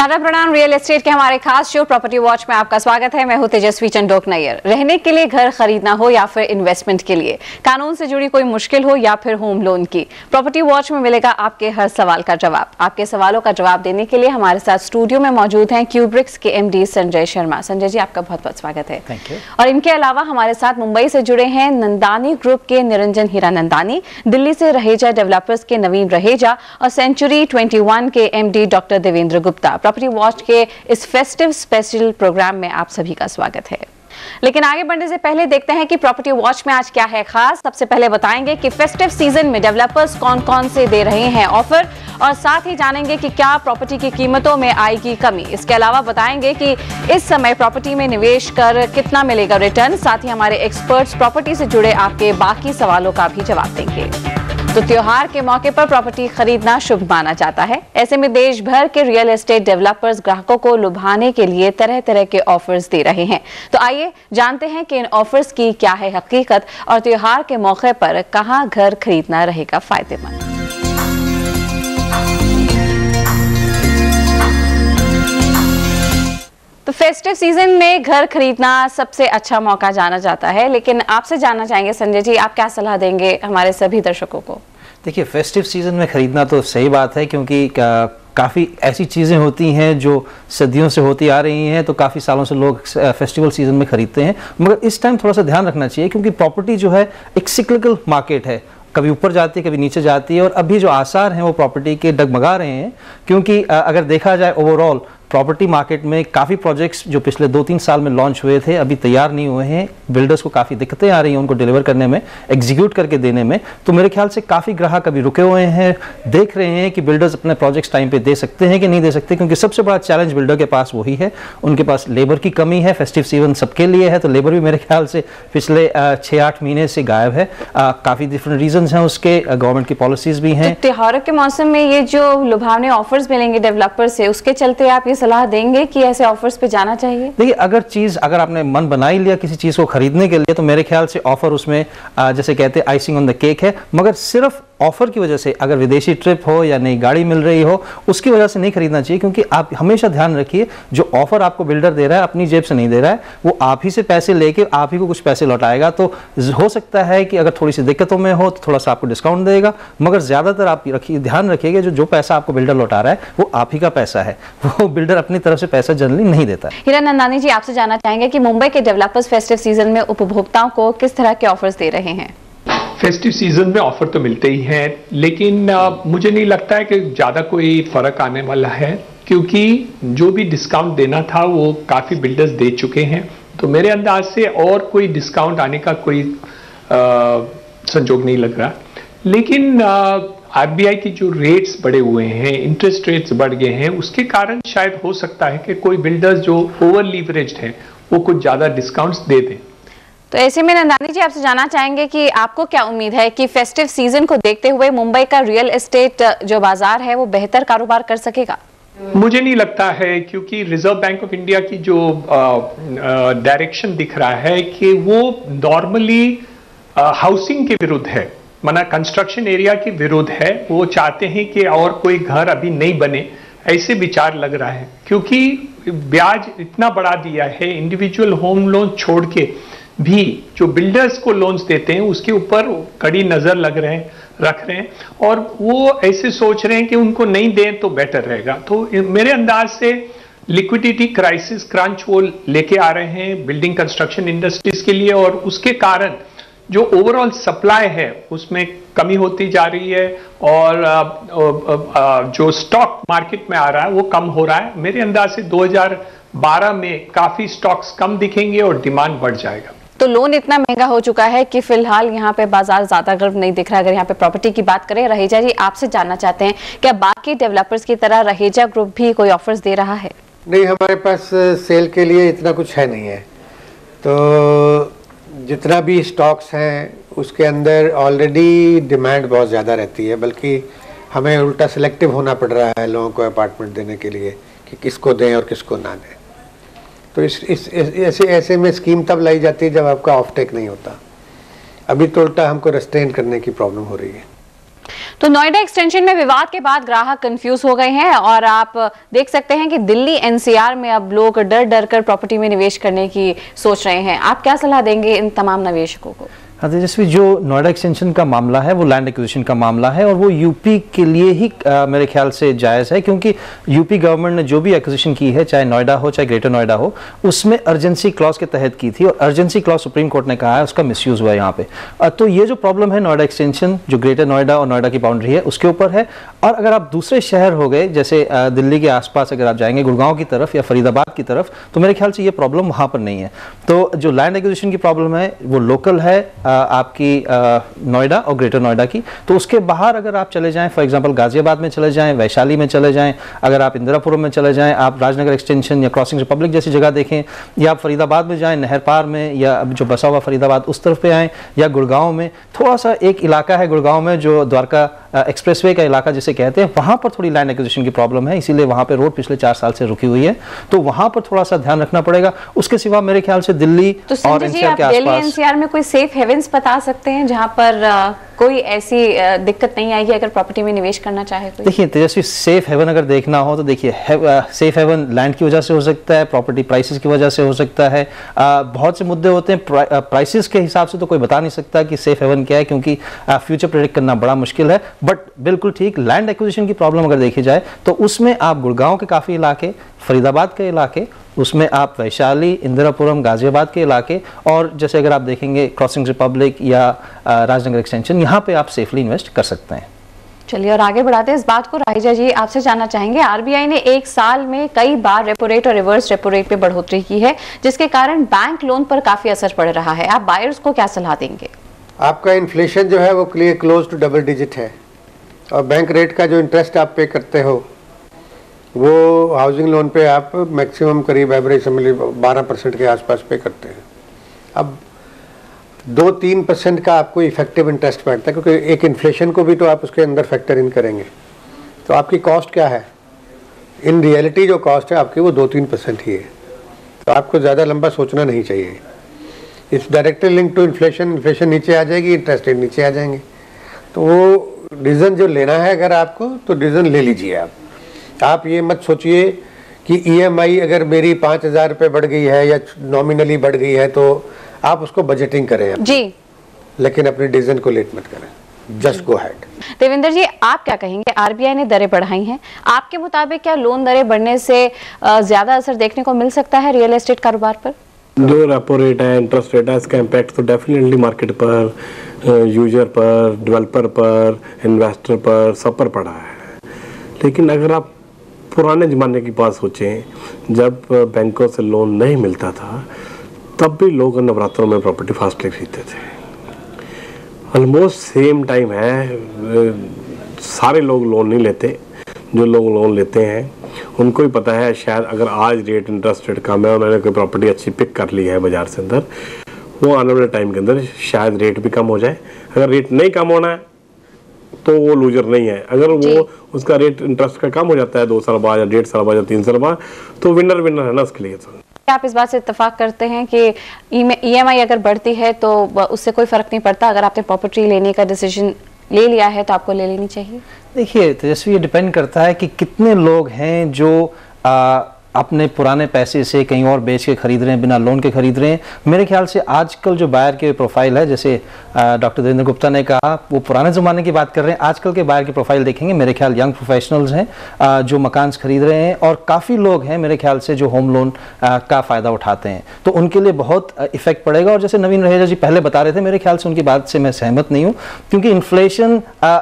सादा प्रणाम। Real estate के हमारे खास शो प्रॉपर्टी वॉच में आपका स्वागत है। मैं हूं तेजस्वी चंडोक नैयर। रहने के लिए घर खरीदना हो या फिर इन्वेस्टमेंट के लिए, कानून से जुड़ी कोई मुश्किल हो या फिर होम लोन की, प्रॉपर्टी वॉच में मिलेगा आपके हर सवाल का जवाब। आपके सवालों का जवाब देने के लिए हमारे साथ स्टूडियो में मौजूद हैं क्यूब्रिक्स के MD संजय शर्मा। संजय जी, आपका बहुत बहुत स्वागत है। Thank you. और इनके अलावा हमारे साथ मुंबई से जुड़े हैं नंदानी ग्रुप के निरंजन हीरानंदानी, दिल्ली से रहेजा डेवलपर्स के नवीन रहेजा और सेंचुरी 21 के MD doctor Devendra Gupta. Property watch के इस फेस्टिव स्पेशल प्रोग्राम में आप सभी का स्वागत है। लेकिन आगे बढ़ने से पहले देखते हैं कि प्रॉपर्टी वॉच में आज क्या है खास। सबसे पहले बताएंगे कि फेस्टिव सीजन में डेवलपर्स कौन कौन से दे रहे हैं ऑफर, और साथ ही जानेंगे कि क्या प्रॉपर्टी की कीमतों में आएगी कमी। इसके अलावा बताएंगे कि इस समय प्रॉपर्टी में निवेश कर कितना मिलेगा रिटर्न। साथ ही हमारे एक्सपर्ट्स प्रॉपर्टी से जुड़े आपके बाकी सवालों का भी जवाब देंगे। तो त्योहार के मौके पर प्रॉपर्टी खरीदना शुभ माना जाता है। ऐसे में देश भर के रियल एस्टेट डेवलपर्स ग्राहकों को लुभाने के लिए तरह तरह के ऑफर्स दे रहे हैं। तो आइए जानते हैं कि इन ऑफर्स की क्या है हकीकत और त्योहार के मौके पर कहां घर खरीदना रहेगा फायदेमंद। तो फेस्टिव सीजन में घर खरीदना सबसे अच्छा मौका जाना जाता है, लेकिन आपसे जानना चाहेंगे संजय जी, आप क्या सलाह देंगे हमारे सभी दर्शकों को? देखिए, फेस्टिव सीजन में खरीदना तो सही बात है, क्योंकि काफ़ी ऐसी चीज़ें होती हैं जो सदियों से होती आ रही हैं, तो काफ़ी सालों से लोग फेस्टिवल सीजन में खरीदते हैं। मगर इस टाइम थोड़ा सा ध्यान रखना चाहिए, क्योंकि प्रॉपर्टी जो है एक सिक्लिकल मार्केट है, कभी ऊपर जाती है कभी नीचे जाती है। और अभी जो आसार हैं वो प्रॉपर्टी के डगमगा रहे हैं, क्योंकि अगर देखा जाए ओवरऑल प्रॉपर्टी मार्केट में काफ़ी प्रोजेक्ट्स जो पिछले 2-3 साल में लॉन्च हुए थे अभी तैयार नहीं हुए हैं। बिल्डर्स को काफ़ी दिक्कतें आ रही हैं उनको डिलीवर करने में, एग्जीक्यूट करके देने में। तो मेरे ख्याल से काफ़ी ग्राहक अभी रुके हुए हैं, देख रहे हैं कि बिल्डर्स अपने प्रोजेक्ट्स टाइम पे दे सकते हैं कि नहीं दे सकते, क्योंकि सबसे बड़ा चैलेंज बिल्डर के पास वही है, उनके पास लेबर की कमी है। फेस्टिव सीजन सबके लिए है, तो लेबर भी मेरे ख्याल से पिछले 6-8 महीने से गायब है। काफ़ी डिफरेंट रीजंस हैं उसके, गवर्नमेंट की पॉलिसीज भी हैं। तो त्योहारों के मौसम में ये जो लुभावने ऑफर्स मिलेंगे डेवलपर से, उसके चलते आप ये सलाह देंगे कि ऐसे ऑफर्स पे जाना चाहिए? देखिए, अगर आपने मन बना ही लिया किसी चीज को खरीदने के लिए, तो मेरे ख्याल से ऑफर उसमें जैसे कहते हैं आइसिंग ऑन द केक है। मगर सिर्फ ऑफर की वजह से, अगर विदेशी ट्रिप हो या नई गाड़ी मिल रही हो, उसकी वजह से नहीं खरीदना चाहिए। क्योंकि आप हमेशा ध्यान रखिए, जो ऑफर आपको बिल्डर दे रहा है अपनी जेब से नहीं दे रहा है, वो आप ही से पैसे लेके आप ही को कुछ पैसे लौटाएगा। तो हो सकता है कि अगर थोड़ी सी दिक्कतों में हो तो थोड़ा सा आपको डिस्काउंट देगा, मगर ज्यादातर आप ध्यान रखिएगा जो पैसा आपको बिल्डर लौटा रहा है वो आप ही का पैसा है, वो बिल्डर अपनी तरफ से पैसा जनरली नहीं देता। हीरानंदानी जी, आपसे जानना चाहेंगे कि मुंबई के डेवलपर्स फेस्टिव सीजन में उपभोक्ताओं को किस तरह के ऑफर्स दे रहे हैं? फेस्टिव सीजन में ऑफर तो मिलते ही हैं, लेकिन मुझे नहीं लगता है कि ज़्यादा कोई फ़र्क आने वाला है, क्योंकि जो भी डिस्काउंट देना था वो काफ़ी बिल्डर्स दे चुके हैं। तो मेरे अंदाज से और कोई डिस्काउंट आने का कोई संजोग नहीं लग रहा। लेकिन RBI की जो रेट्स बढ़े हुए हैं, इंटरेस्ट रेट्स बढ़ गए हैं, उसके कारण शायद हो सकता है कि कोई बिल्डर्स जो ओवर लीवरेज्ड हैं वो कुछ ज़्यादा डिस्काउंट्स दे दें। तो ऐसे में नंदानी जी, आपसे जानना चाहेंगे कि आपको क्या उम्मीद है कि फेस्टिव सीजन को देखते हुए मुंबई का रियल एस्टेट जो बाजार है वो बेहतर कारोबार कर सकेगा? मुझे नहीं लगता है, क्योंकि रिजर्व बैंक ऑफ इंडिया की जो डायरेक्शन दिख रहा है कि वो नॉर्मली हाउसिंग के विरुद्ध है, माना कंस्ट्रक्शन एरिया के विरुद्ध है। वो चाहते हैं कि और कोई घर अभी नहीं बने, ऐसे विचार लग रहा है। क्योंकि ब्याज इतना बढ़ा दिया है, इंडिविजुअल होम लोन छोड़ के भी जो बिल्डर्स को लोन्स देते हैं उसके ऊपर कड़ी नजर रख रहे हैं, और वो ऐसे सोच रहे हैं कि उनको नहीं दें तो बेटर रहेगा। तो मेरे अंदाज से लिक्विडिटी क्राइसिस क्रंच वो लेके आ रहे हैं बिल्डिंग कंस्ट्रक्शन इंडस्ट्रीज के लिए, और उसके कारण जो ओवरऑल सप्लाई है उसमें कमी होती जा रही है, और जो स्टॉक मार्केट में आ रहा है वो कम हो रहा है। मेरे अंदाज से 2012 में काफी स्टॉक्स कम दिखेंगे और डिमांड बढ़ जाएगा। तो लोन इतना महंगा हो चुका है कि फिलहाल यहाँ पे बाजार ज्यादा गर्म नहीं दिख रहा। अगर यहाँ पे प्रॉपर्टी की बात करें, रहेजा जी आपसे जानना चाहते हैं, क्या बाकी डेवलपर्स की तरह रहेजा ग्रुप भी कोई ऑफर्स दे रहा है? नहीं, हमारे पास सेल के लिए इतना कुछ है नहीं है। तो जितना भी स्टॉक्स हैं उसके अंदर ऑलरेडी डिमांड बहुत ज़्यादा रहती है, बल्कि हमें उल्टा सिलेक्टिव होना पड़ रहा है लोगों को अपार्टमेंट देने के लिए कि किसको दें और किसको ना दें। तो ऐसे में स्कीम तब लाई जाती है जब आपका ऑफ टेक नहीं होता। अभी तो उल्टा हमको रेस्ट्रेन करने की प्रॉब्लम हो रही है। तो नोएडा एक्सटेंशन में विवाद के बाद ग्राहक कंफ्यूज हो गए हैं और आप देख सकते हैं कि दिल्ली एनसीआर में अब लोग डर डर कर प्रॉपर्टी में निवेश करने की सोच रहे हैं। आप क्या सलाह देंगे इन तमाम निवेशकों को? हाँ, तेजस्वी, जो नोएडा एक्सटेंशन का मामला है वो लैंड एक्विजिशन का मामला है और वो यूपी के लिए ही मेरे ख्याल से जायज़ है, क्योंकि यूपी गवर्नमेंट ने जो भी एक्विजिशन की है, चाहे नोएडा हो चाहे ग्रेटर नोएडा हो, उसमें अर्जेंसी क्लॉज के तहत की थी और अर्जेंसी क्लॉज सुप्रीम कोर्ट ने कहा है उसका मिसयूज़ हुआ है यहाँ पे। तो ये जो प्रॉब्लम है नोएडा एक्सटेंशन, जो ग्रेटर नोएडा और नोएडा की बाउंड्री है उसके ऊपर है। और अगर आप दूसरे शहर हो गए, जैसे दिल्ली के आसपास अगर आप जाएंगे गुड़गांव की तरफ या फरीदाबाद की तरफ, तो मेरे ख्याल से ये प्रॉब्लम वहाँ पर नहीं है। तो जो लैंड एक्विजिशन की प्रॉब्लम है वो लोकल है आपकी नोएडा और ग्रेटर नोएडा की। तो उसके बाहर अगर आप चले जाएं, फॉर एग्जांपल गाजियाबाद में चले जाएं, वैशाली में चले जाएं, अगर आप इंदिरापुरम में चले जाएं, आप राजनगर एक्सटेंशन या क्रॉसिंग रिपब्लिक जैसी जगह देखें, या आप फरीदाबाद में जाएं नहर पार में, या जो बसा हुआ फरीदाबाद उस तरफ पे आएँ, या गुड़गांव में थोड़ा सा एक इलाका है गुड़गांव में जो द्वारका एक्सप्रेसवे का इलाका जिसे कहते हैं, वहां पर थोड़ी लैंड एक्विजिशन की प्रॉब्लम है, इसीलिए वहां पे रोड पिछले 4 साल से रुकी हुई है। तो वहां पर थोड़ा सा ध्यान रखना पड़ेगा। उसके सिवा मेरे ख्याल से दिल्ली तो और एनसीआर के दिल्ली आसपास एनसीआर में कोई सेफ हेवेंस बता सकते हैं जहां पर कोई ऐसी दिक्कत नहीं आएगी अगर प्रॉपर्टी में निवेश करना चाहे कोई? देखिए तेजस्वी, सेफ हेवन अगर देखना हो तो देखिए सेफ हेवन लैंड की वजह से हो सकता है, प्रॉपर्टी प्राइसेस की वजह से हो सकता है, बहुत से मुद्दे होते हैं। प्राइसेस के हिसाब से तो कोई बता नहीं सकता कि सेफ हेवन क्या है, क्योंकि फ्यूचर प्रेडिक्ट करना बड़ा मुश्किल है। बट बिल्कुल ठीक, लैंड एक्विजिशन की प्रॉब्लम अगर देखी जाए तो उसमें आप गुड़गांव के काफ़ी इलाके, फरीदाबाद के इलाके, उसमें आप वैशाली, इंदिरापुरम, गाजियाबाद के इलाके, और जैसे अगर आप देखेंगे क्रॉसिंग रिपब्लिक या राजनगर एक्सटेंशन, यहाँ पे आप सेफली इन्वेस्ट कर सकते हैं। चलिए और आगे बढ़ाते हैं इस बात को। राहिजा जी, आपसे जानना चाहेंगे, आरबीआई ने एक साल में कई बार रेपो रेट और रिवर्स रेपो रेट पे बढ़ोतरी की है, जिसके कारण बैंक लोन पर काफी असर पड़ रहा है। आप बायर्स को क्या सलाह देंगे? आपका इन्फ्लेशन जो है वो क्लोज टू डबल डिजिट है और बैंक रेट का जो इंटरेस्ट आप पे करते हो वो हाउसिंग लोन पे आप मैक्सिमम करीब एवरेज समझ लीजिए 12% के आसपास पे करते हैं। अब 2-3% का आपको इफेक्टिव इंटरेस्ट बैठता है, क्योंकि एक इन्फ्लेशन को भी तो आप उसके अंदर फैक्टर इन करेंगे। तो आपकी कॉस्ट क्या है? इन रियलिटी जो कॉस्ट है आपकी वो 2-3% ही है। तो आपको ज़्यादा लंबा सोचना नहीं चाहिए। इस directly link to inflation, inflation नीचे आ जाएगी, इंटरेस्ट रेट नीचे आ जाएंगे। तो वो डिसीजन जो लेना है अगर आपको, तो डिसीजन ले लीजिए आप ये मत सोचिए कि ईएमआई अगर मेरी 5,000 रुपये बढ़ गई है या नॉमिनली बढ़ गई है तो आप उसको बजटिंग करें जी, लेकिन अपने डिसीजन को लेट मत करें। Just go ahead. Devendra ji, आप क्या कहेंगे? आरबीआई ने दरें बढ़ाई हैं, आपके मुताबिक क्या लोन दरें बढ़ने से ज्यादा असर देखने को मिल सकता है रियल एस्टेट कारोबार पर? जो रेपो रेट है, इंटरेस्ट रेट है, इसका इम्पैक्ट तो डेफिनेटली मार्केट पर, यूजर पर, डेवलपर पर, इन्वेस्टर पर, सब पर पड़ा है। लेकिन अगर आप पुराने ज़माने की बात सोचें, जब बैंकों से लोन नहीं मिलता था तब भी लोग नवरात्रों में प्रॉपर्टी फास्ट खरीदते थे। ऑलमोस्ट सेम टाइम है, सारे लोग लोन नहीं लेते, जो लोग लोन लेते हैं उनको ही पता है शायद अगर आज रेट इंटरेस्ट रेट कम है, उन्होंने कोई प्रॉपर्टी अच्छी पिक कर ली है बाजार से अंदर, वो आने वाले टाइम के अंदर शायद रेट भी कम हो जाए। अगर रेट नहीं कम होना है तो वो लूजर नहीं है। अगर वो उसका रेट इंटरेस्ट का कम हो जाता है 2 साल बाद या 1.5 साल बाद या 3 साल बाद, तो विनर विनर है ना उसके लिए। तो आप इस बात से इत्तेफाक करते हैं कि ईएमआई अगर बढ़ती है तो उससे कोई फर्क नहीं पड़ता, अगर आपने प्रॉपर्टी लेने का डिसीजन ले लिया है तो आपको ले लेनी चाहिए? देखिए तेजस्वी, ये डिपेंड करता है कि कितने लोग हैं जो अपने पुराने पैसे से कहीं और बेच के खरीद रहे हैं, बिना लोन के खरीद रहे हैं। मेरे ख्याल से आजकल जो बायर के प्रोफाइल है, जैसे डॉक्टर देवेंद्र गुप्ता ने कहा, वो पुराने ज़माने की बात कर रहे हैं। आजकल के बायर की प्रोफाइल देखेंगे, मेरे ख्याल यंग प्रोफेशनल्स हैं जो मकान खरीद रहे हैं, और काफ़ी लोग हैं मेरे ख्याल से जो होम लोन का फ़ायदा उठाते हैं। तो उनके लिए बहुत इफेक्ट पड़ेगा। और जैसे नवीन रहेजा जी पहले बता रहे थे, मेरे ख्याल से उनकी बात से मैं सहमत नहीं हूँ, क्योंकि इन्फ्लेशन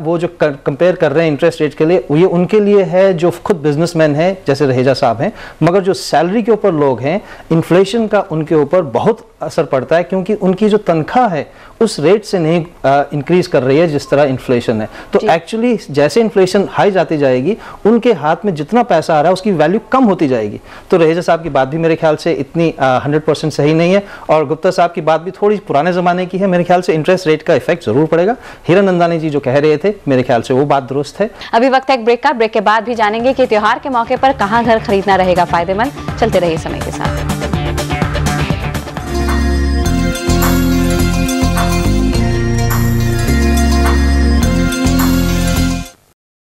वो जो कंपेयर कर रहे हैं इंटरेस्ट रेट के लिए, ये उनके लिए है जो खुद बिजनेसमैन है जैसे रहेजा साहब हैं। मगर जो सैलरी के ऊपर लोग हैं, इन्फ्लेशन का उनके ऊपर बहुत असर पड़ता है, क्योंकि उनकी जो तनख्वाह है उस रेट से नहीं इंक्रीज कर रही है जिस तरह इन्फ्लेशन है। तो एक्चुअली जैसे इन्फ्लेशन हाई जाती जाएगी, उनके हाथ में जितना पैसा आ रहा है उसकी वैल्यू कम होती जाएगी। तो रहेजा साहब की बात भी मेरे ख्याल से इतनी 100% सही नहीं है, और गुप्ता साहब की बात भी थोड़ी पुराने ज़माने की है। मेरे ख्याल से इंटरेस्ट रेट का इफेक्ट जरूर पड़ेगा। हीरानंदानी जी जो कह रहे थे, मेरे ख्याल से वो बात दुरुस्त है। अभी वक्त है एक ब्रेक का। ब्रेक के बाद भी जानेंगे कि त्योहार के मौके पर कहाँ घर खरीदना रहेगा फायदेमंद। चलते रहिए समय के साथ।